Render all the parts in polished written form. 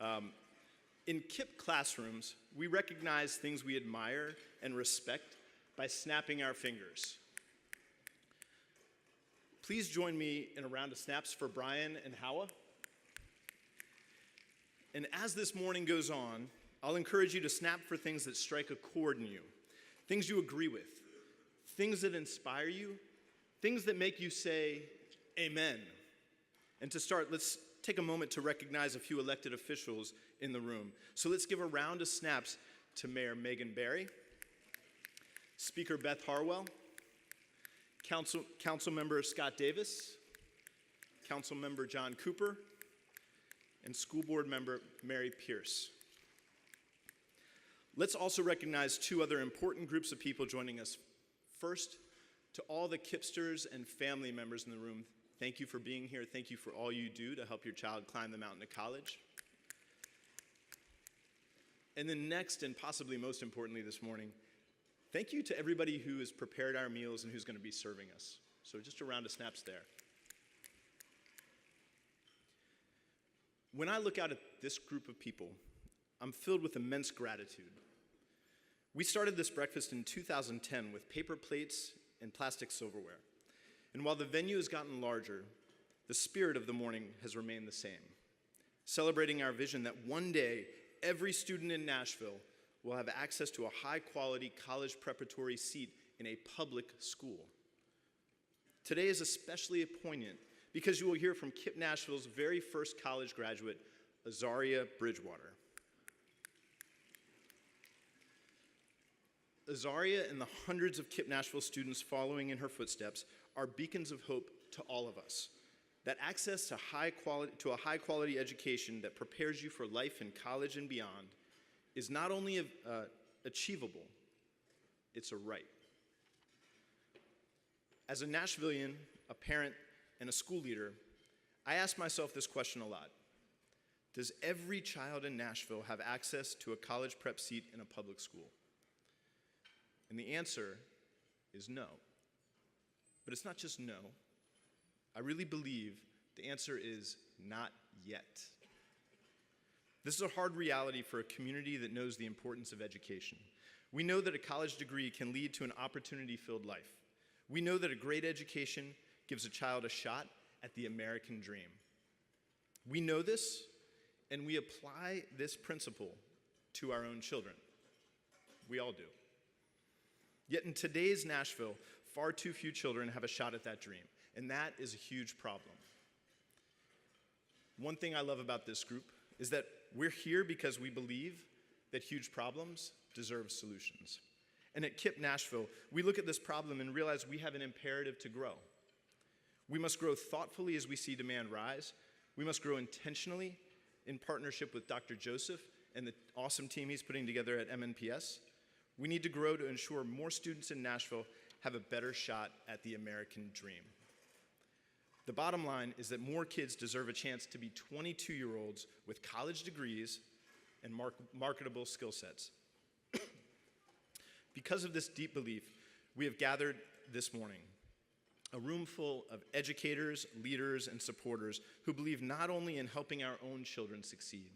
In KIPP classrooms, we recognize things we admire and respect by snapping our fingers. Please join me in a round of snaps for Brian and Hawa. And as this morning goes on, I'll encourage you to snap for things that strike a chord in you, things you agree with, things that inspire you, things that make you say, amen. And to start, let's take a moment to recognize a few elected officials in the room. So let's give a round of snaps to Mayor Megan Barry, Speaker Beth Harwell, Council Member Scott Davis, Council Member John Cooper, and School Board Member Mary Pierce. Let's also recognize two other important groups of people joining us. First, to all the KIPPsters and family members in the room, thank you for being here. Thank you for all you do to help your child climb the mountain to college. And then next, and possibly most importantly this morning, thank you to everybody who has prepared our meals and who's going to be serving us. So just a round of snaps there. When I look out at this group of people, I'm filled with immense gratitude. We started this breakfast in 2010 with paper plates and plastic silverware. And while the venue has gotten larger, the spirit of the morning has remained the same, celebrating our vision that one day, every student in Nashville will have access to a high-quality college preparatory seat in a public school. Today is especially poignant because you will hear from KIPP Nashville's very first college graduate, Azaria Bridgewater. Azaria and the hundreds of KIPP Nashville students following in her footsteps are beacons of hope to all of us. That access to a high-quality education that prepares you for life in college and beyond is not only achievable, it's a right. As a Nashvilleian, a parent, and a school leader, I ask myself this question a lot. Does every child in Nashville have access to a college prep seat in a public school? And the answer is no. But it's not just no. I really believe the answer is not yet. This is a hard reality for a community that knows the importance of education. We know that a college degree can lead to an opportunity-filled life. We know that a great education gives a child a shot at the American dream. We know this, and we apply this principle to our own children. We all do. Yet in today's Nashville, far too few children have a shot at that dream, and that is a huge problem. One thing I love about this group is that we're here because we believe that huge problems deserve solutions. And at KIPP Nashville, we look at this problem and realize we have an imperative to grow. We must grow thoughtfully as we see demand rise. We must grow intentionally in partnership with Dr. Joseph and the awesome team he's putting together at MNPS. We need to grow to ensure more students in Nashville have a better shot at the American dream. The bottom line is that more kids deserve a chance to be 22-year-olds with college degrees and marketable skill sets. Because of this deep belief, we have gathered this morning, a room full of educators, leaders, and supporters who believe not only in helping our own children succeed,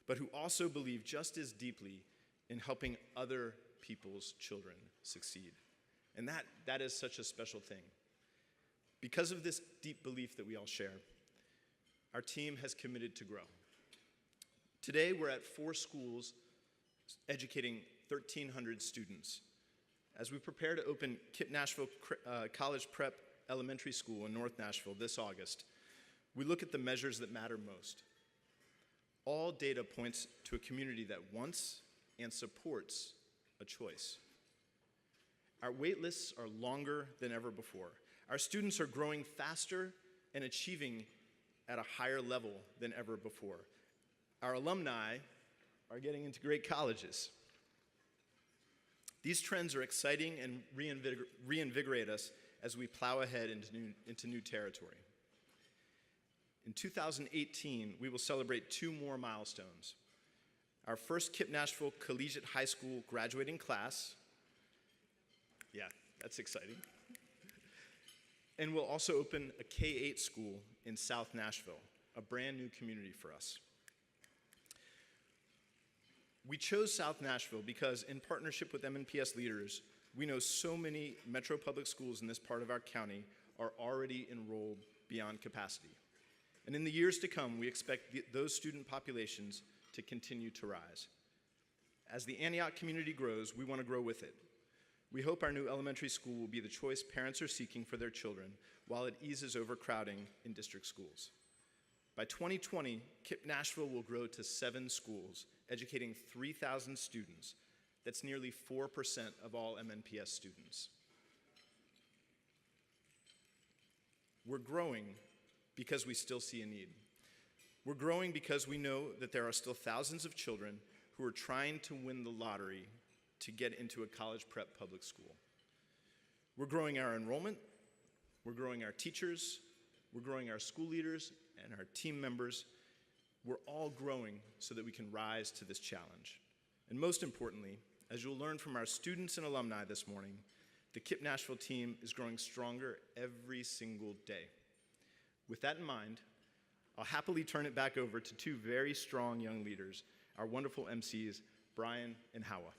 but who also believe just as deeply in helping other people's children succeed. And that is such a special thing. Because of this deep belief that we all share, our team has committed to grow. Today, we're at 4 schools educating 1,300 students. As we prepare to open KIPP Nashville College Prep Elementary School in North Nashville this August, we look at the measures that matter most. All data points to a community that wants and supports a choice. Our wait lists are longer than ever before. Our students are growing faster and achieving at a higher level than ever before. Our alumni are getting into great colleges. These trends are exciting and reinvigorate us as we plow ahead into new territory. In 2018, we will celebrate 2 more milestones. Our first KIPP Nashville Collegiate High School graduating class. Yeah, that's exciting. And we'll also open a K-8 school in South Nashville, a brand new community for us. We chose South Nashville because, in partnership with MNPS leaders, we know so many Metro Public Schools in this part of our county are already enrolled beyond capacity. And in the years to come, we expect those student populations to continue to rise. As the Antioch community grows, we want to grow with it. We hope our new elementary school will be the choice parents are seeking for their children while it eases overcrowding in district schools. By 2020, KIPP Nashville will grow to 7 schools, educating 3,000 students. That's nearly 4% of all MNPS students. We're growing because we still see a need. We're growing because we know that there are still thousands of children who are trying to win the lottery to get into a college prep public school. We're growing our enrollment, we're growing our teachers, we're growing our school leaders and our team members. We're all growing so that we can rise to this challenge. And most importantly, as you'll learn from our students and alumni this morning, the KIPP Nashville team is growing stronger every single day. With that in mind, I'll happily turn it back over to 2 very strong young leaders, our wonderful MCs, Brian and Hawa.